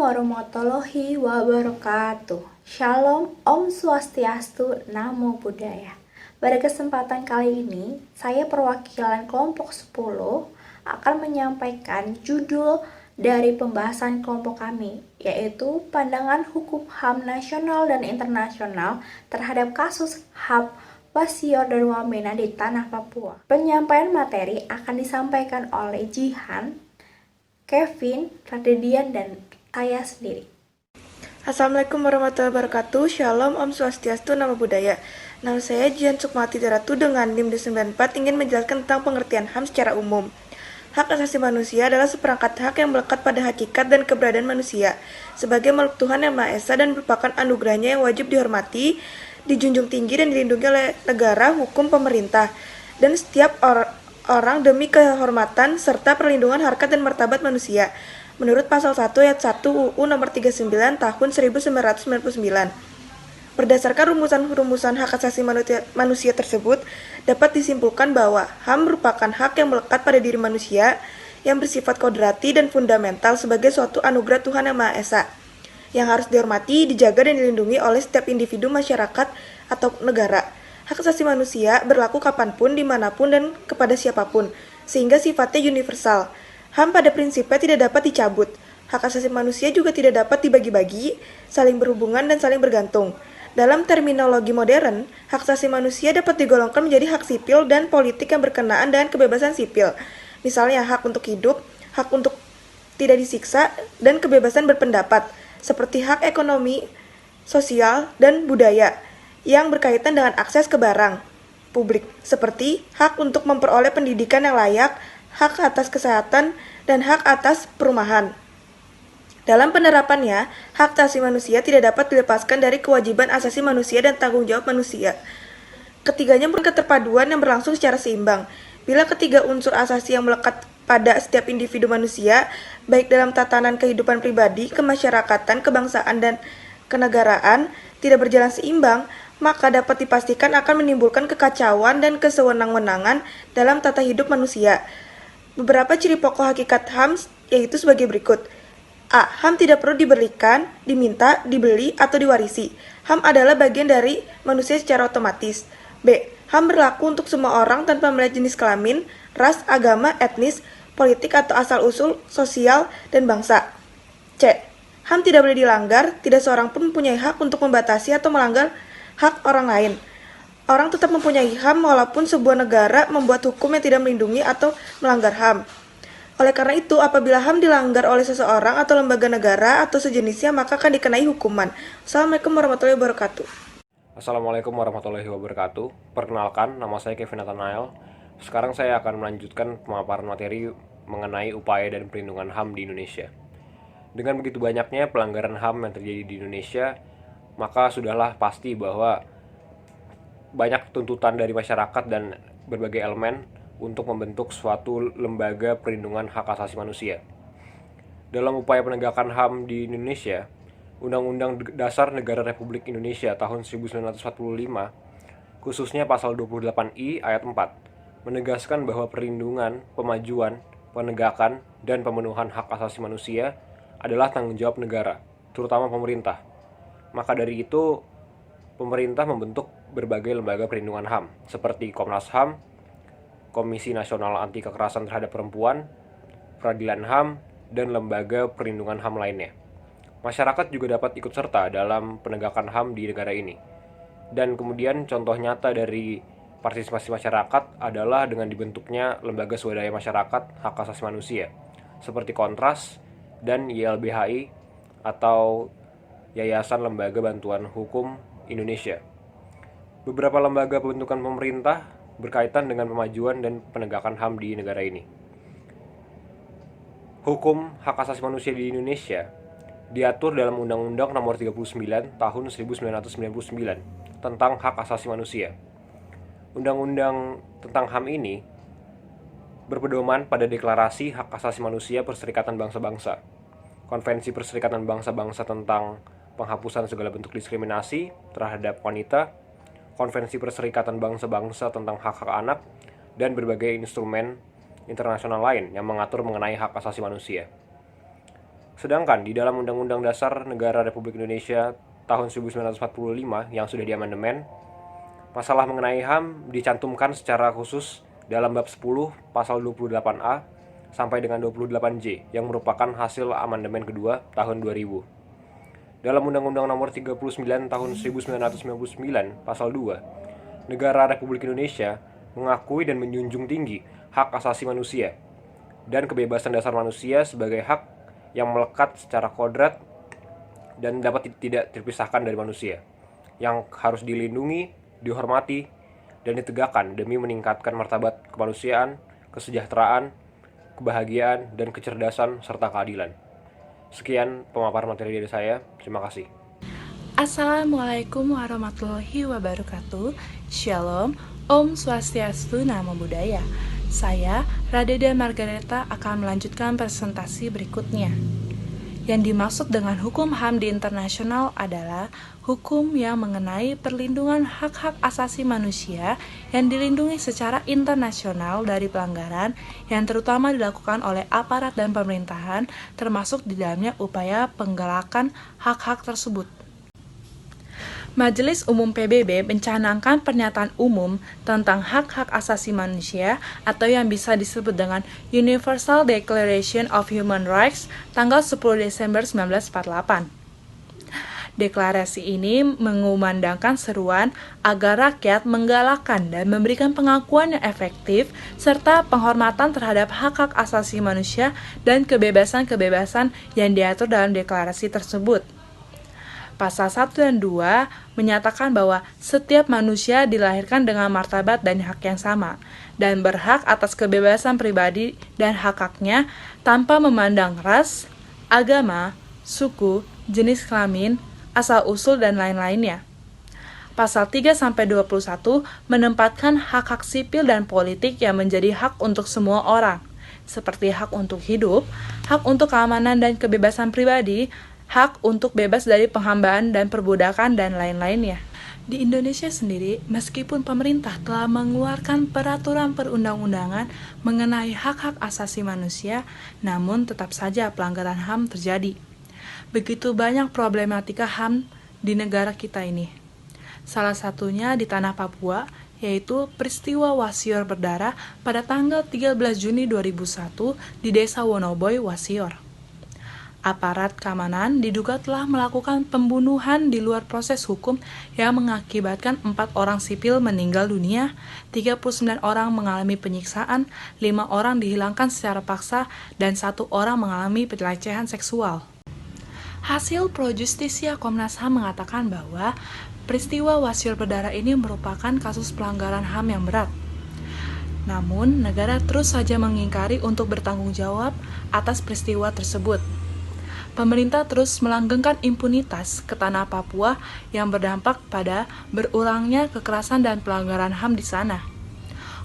warahmatullahi wabarakatuh. Shalom, Om Swastiastu, Namo Buddhaya. Pada kesempatan kali ini, saya perwakilan kelompok 10 akan menyampaikan judul dari pembahasan kelompok kami, yaitu pandangan hukum HAM nasional dan internasional terhadap kasus HAM Wasior dan Wamena di Tanah Papua. Penyampaian materi akan disampaikan oleh Jihan, Kevin, Radedian, dan saya sendiri. Assalamualaikum warahmatullahi wabarakatuh. Shalom, Om Swastiastu, Namo Buddhaya. Nama saya Jian Sukmawati Daratu dengan NIM D94 ingin menjelaskan tentang pengertian HAM secara umum. Hak asasi manusia adalah seperangkat hak yang melekat pada hakikat dan keberadaan manusia sebagai makhluk Tuhan yang Maha Esa dan merupakan anugerahnya yang wajib dihormati, dijunjung tinggi dan dilindungi oleh negara, hukum, pemerintah, dan setiap orang demi kehormatan serta perlindungan harkat dan martabat manusia. Menurut pasal 1 ayat 1 UU nomor 39 tahun 1999. Berdasarkan rumusan-rumusan hak asasi manusia tersebut, dapat disimpulkan bahwa HAM merupakan hak yang melekat pada diri manusia yang bersifat kodrati dan fundamental sebagai suatu anugerah Tuhan yang Maha Esa, yang harus dihormati, dijaga, dan dilindungi oleh setiap individu, masyarakat, atau negara. Hak asasi manusia berlaku kapanpun, dimanapun, dan kepada siapapun, sehingga sifatnya universal. HAM pada prinsipnya tidak dapat dicabut. Hak asasi manusia juga tidak dapat dibagi-bagi, saling berhubungan dan saling bergantung. Dalam terminologi modern, hak asasi manusia dapat digolongkan menjadi hak sipil dan politik yang berkenaan dengan kebebasan sipil. Misalnya hak untuk hidup, hak untuk tidak disiksa, dan kebebasan berpendapat, seperti hak ekonomi, sosial, dan budaya yang berkaitan dengan akses ke barang publik, seperti hak untuk memperoleh pendidikan yang layak, hak atas kesehatan, dan hak atas perumahan. Dalam penerapannya, hak asasi manusia tidak dapat dilepaskan dari kewajiban asasi manusia dan tanggung jawab manusia. Ketiganya merupakan keterpaduan yang berlangsung secara seimbang. Bila ketiga unsur asasi yang melekat pada setiap individu manusia, baik dalam tatanan kehidupan pribadi, kemasyarakatan, kebangsaan, dan kenegaraan, tidak berjalan seimbang, maka dapat dipastikan akan menimbulkan kekacauan dan kesewenang-wenangan dalam tata hidup manusia. Beberapa ciri pokok hakikat HAM yaitu sebagai berikut. A. HAM tidak perlu diberikan, diminta, dibeli, atau diwarisi. HAM adalah bagian dari manusia secara otomatis. B. HAM berlaku untuk semua orang tanpa melihat jenis kelamin, ras, agama, etnis, politik, atau asal-usul, sosial, dan bangsa. C. HAM tidak boleh dilanggar, tidak seorang pun mempunyai hak untuk membatasi atau melanggar hak orang lain. Orang tetap mempunyai HAM walaupun sebuah negara membuat hukum yang tidak melindungi atau melanggar HAM. Oleh karena itu, apabila HAM dilanggar oleh seseorang atau lembaga negara atau sejenisnya, maka akan dikenai hukuman. Assalamualaikum warahmatullahi wabarakatuh. Assalamualaikum warahmatullahi wabarakatuh. Perkenalkan, nama saya Kevin Nathanael. Sekarang saya akan melanjutkan pemaparan materi mengenai upaya dan perlindungan HAM di Indonesia. Dengan begitu banyaknya pelanggaran HAM yang terjadi di Indonesia, maka sudahlah pasti bahwa banyak tuntutan dari masyarakat dan berbagai elemen untuk membentuk suatu lembaga perlindungan hak asasi manusia. Dalam upaya penegakan HAM di Indonesia, Undang-Undang Dasar Negara Republik Indonesia tahun 1945, khususnya pasal 28I ayat 4, menegaskan bahwa perlindungan, pemajuan, penegakan, dan pemenuhan hak asasi manusia adalah tanggung jawab negara, terutama pemerintah. Maka dari itu, pemerintah membentuk berbagai lembaga perlindungan HAM, seperti Komnas HAM, Komisi Nasional Anti Kekerasan Terhadap Perempuan, Peradilan HAM, dan lembaga perlindungan HAM lainnya. Masyarakat juga dapat ikut serta dalam penegakan HAM di negara ini. Dan kemudian contoh nyata dari partisipasi masyarakat adalah dengan dibentuknya lembaga swadaya masyarakat hak asasi manusia, seperti Kontras dan YLBHI atau Yayasan Lembaga Bantuan Hukum Indonesia. Beberapa lembaga pembentukan pemerintah berkaitan dengan pemajuan dan penegakan HAM di negara ini. Hukum hak asasi manusia di Indonesia diatur dalam Undang-Undang Nomor 39 Tahun 1999 tentang hak asasi manusia. Undang-undang tentang HAM ini berpedoman pada Deklarasi Hak Asasi Manusia Perserikatan Bangsa-Bangsa, Konvensi Perserikatan Bangsa-Bangsa tentang penghapusan segala bentuk diskriminasi terhadap wanita, Konvensi Perserikatan Bangsa-Bangsa tentang hak-hak anak, dan berbagai instrumen internasional lain yang mengatur mengenai hak asasi manusia. Sedangkan di dalam Undang-Undang Dasar Negara Republik Indonesia tahun 1945 yang sudah diamandemen, masalah mengenai HAM dicantumkan secara khusus dalam bab 10 pasal 28A sampai dengan 28J yang merupakan hasil amandemen kedua tahun 2000. Dalam Undang-Undang Nomor 39 Tahun 1999 Pasal 2, Negara Republik Indonesia mengakui dan menjunjung tinggi hak asasi manusia dan kebebasan dasar manusia sebagai hak yang melekat secara kodrat dan dapat tidak terpisahkan dari manusia, yang harus dilindungi, dihormati, dan ditegakkan demi meningkatkan martabat kemanusiaan, kesejahteraan, kebahagiaan, dan kecerdasan serta keadilan. Sekian pemaparan materi dari saya. Terima kasih. Assalamualaikum warahmatullahi wabarakatuh. Shalom, Om Swastiastu, Namo Buddhaya. Saya, Radeda Margareta, akan melanjutkan presentasi berikutnya. Yang dimaksud dengan hukum HAM di internasional adalah hukum yang mengenai perlindungan hak-hak asasi manusia yang dilindungi secara internasional dari pelanggaran yang terutama dilakukan oleh aparat dan pemerintahan, termasuk di dalamnya upaya penggalakan hak-hak tersebut. Majelis Umum PBB mencanangkan pernyataan umum tentang hak-hak asasi manusia atau yang bisa disebut dengan Universal Declaration of Human Rights tanggal 10 Desember 1948. Deklarasi ini mengumandangkan seruan agar rakyat menggalakkan dan memberikan pengakuan yang efektif serta penghormatan terhadap hak-hak asasi manusia dan kebebasan-kebebasan yang diatur dalam deklarasi tersebut. Pasal 1 dan 2 menyatakan bahwa setiap manusia dilahirkan dengan martabat dan hak yang sama, dan berhak atas kebebasan pribadi dan hak-haknya tanpa memandang ras, agama, suku, jenis kelamin, asal-usul, dan lain-lainnya. Pasal 3-21 menempatkan hak-hak sipil dan politik yang menjadi hak untuk semua orang, seperti hak untuk hidup, hak untuk keamanan dan kebebasan pribadi, hak untuk bebas dari penghambaan dan perbudakan, dan lain-lainnya. Di Indonesia sendiri, meskipun pemerintah telah mengeluarkan peraturan perundang-undangan mengenai hak-hak asasi manusia, namun tetap saja pelanggaran HAM terjadi. Begitu banyak problematika HAM di negara kita ini. Salah satunya di tanah Papua, yaitu peristiwa Wasior berdarah pada tanggal 13 Juni 2001 di Desa Wonoboy, Wasior. Aparat keamanan diduga telah melakukan pembunuhan di luar proses hukum yang mengakibatkan 4 orang sipil meninggal dunia, 39 orang mengalami penyiksaan, 5 orang dihilangkan secara paksa, dan 1 orang mengalami pelecehan seksual. Hasil Pro Justisia Komnas HAM mengatakan bahwa peristiwa Wasior berdarah ini merupakan kasus pelanggaran HAM yang berat. Namun, negara terus saja mengingkari untuk bertanggung jawab atas peristiwa tersebut. Pemerintah terus melanggengkan impunitas ke tanah Papua yang berdampak pada berulangnya kekerasan dan pelanggaran HAM di sana.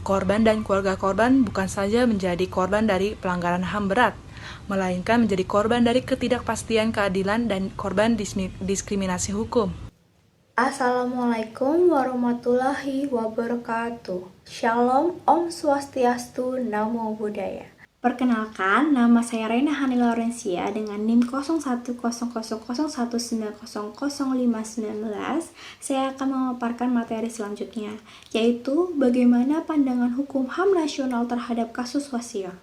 Korban dan keluarga korban bukan saja menjadi korban dari pelanggaran HAM berat, melainkan menjadi korban dari ketidakpastian keadilan dan korban diskriminasi hukum. Assalamualaikum warahmatullahi wabarakatuh. Shalom, Om Swastiastu, Namo Buddhaya. Perkenalkan, nama saya Rena Hani Laurencia dengan NIM 010001900519. Saya akan memaparkan materi selanjutnya, yaitu bagaimana pandangan hukum HAM nasional terhadap kasus Wasior.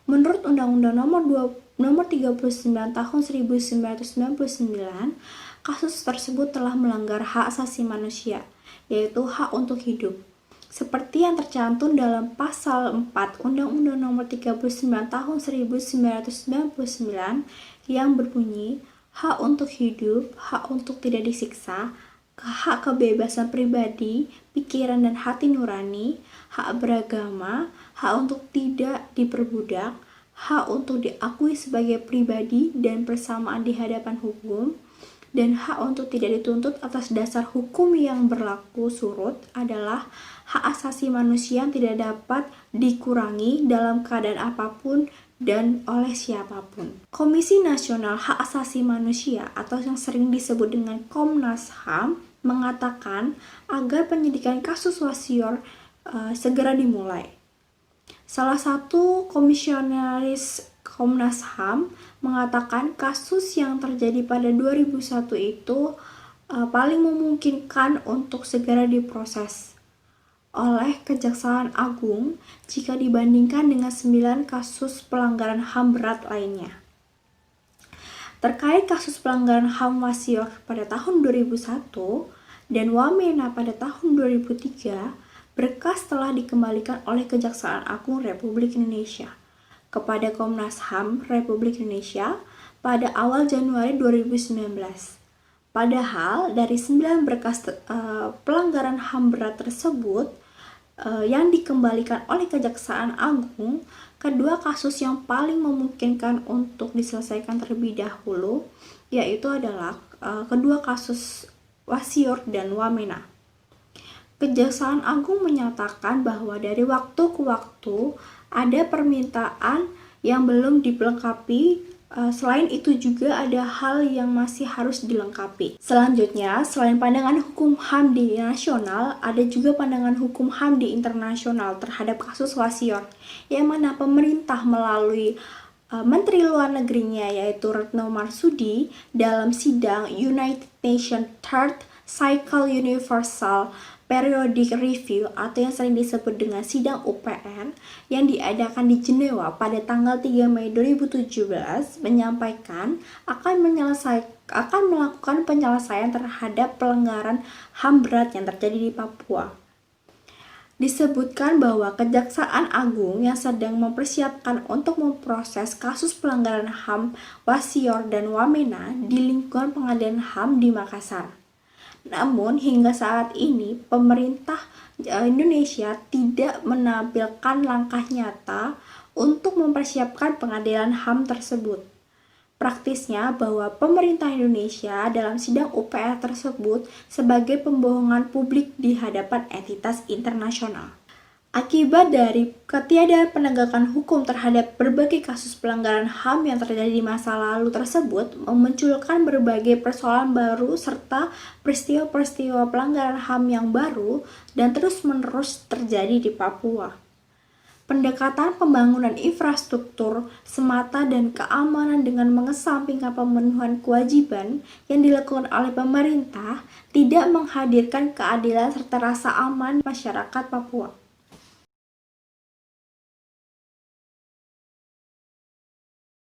Menurut Undang-Undang Nomor 39 Tahun 1999, kasus tersebut telah melanggar hak asasi manusia, yaitu hak untuk hidup. Seperti yang tercantum dalam Pasal 4 Undang-Undang Nomor 39 Tahun 1999 yang berbunyi, hak untuk hidup, hak untuk tidak disiksa, hak kebebasan pribadi, pikiran dan hati nurani, hak beragama, hak untuk tidak diperbudak, hak untuk diakui sebagai pribadi dan persamaan di hadapan hukum, dan hak untuk tidak dituntut atas dasar hukum yang berlaku surut adalah hak asasi manusia yang tidak dapat dikurangi dalam keadaan apapun dan oleh siapapun. Komisi Nasional Hak Asasi Manusia atau yang sering disebut dengan Komnas HAM mengatakan agar penyidikan kasus Wasior segera dimulai. Salah satu komisionaris Komnas HAM mengatakan kasus yang terjadi pada 2001 itu paling memungkinkan untuk segera diproses oleh Kejaksaan Agung jika dibandingkan dengan 9 kasus pelanggaran HAM berat lainnya. Terkait kasus pelanggaran HAM Wasior pada tahun 2001 dan Wamena pada tahun 2003, berkas telah dikembalikan oleh Kejaksaan Agung Republik Indonesia kepada Komnas HAM Republik Indonesia pada awal Januari 2019. Padahal dari 9 berkas pelanggaran HAM berat tersebut yang dikembalikan oleh Kejaksaan Agung, kedua kasus yang paling memungkinkan untuk diselesaikan terlebih dahulu yaitu adalah kedua kasus Wasior dan Wamena. Kejaksaan Agung menyatakan bahwa dari waktu ke waktu ada permintaan yang belum dilengkapi. Selain itu juga ada hal yang masih harus dilengkapi. Selanjutnya, selain pandangan hukum HAM di nasional, ada juga pandangan hukum HAM di internasional terhadap kasus Wasior, yang mana pemerintah melalui Menteri Luar Negerinya yaitu Retno Marsudi dalam sidang United Nations Third Cycle Universal Periodic Review atau yang sering disebut dengan sidang UPR yang diadakan di Jenewa pada tanggal 3 Mei 2017 menyampaikan akan melakukan penyelesaian terhadap pelanggaran HAM berat yang terjadi di Papua. Disebutkan bahwa Kejaksaan Agung yang sedang mempersiapkan untuk memproses kasus pelanggaran HAM Wasior dan Wamena di lingkungan Pengadilan HAM di Makassar. Namun hingga saat ini pemerintah Indonesia tidak menampilkan langkah nyata untuk mempersiapkan pengadilan HAM tersebut. Praktisnya bahwa pemerintah Indonesia dalam sidang UPR tersebut sebagai pembohongan publik di hadapan entitas internasional. Akibat dari ketiadaan penegakan hukum terhadap berbagai kasus pelanggaran HAM yang terjadi di masa lalu tersebut memunculkan berbagai persoalan baru serta peristiwa-peristiwa pelanggaran HAM yang baru dan terus-menerus terjadi di Papua. Pendekatan pembangunan infrastruktur semata dan keamanan dengan mengesampingkan pemenuhan kewajiban yang dilakukan oleh pemerintah tidak menghadirkan keadilan serta rasa aman masyarakat Papua.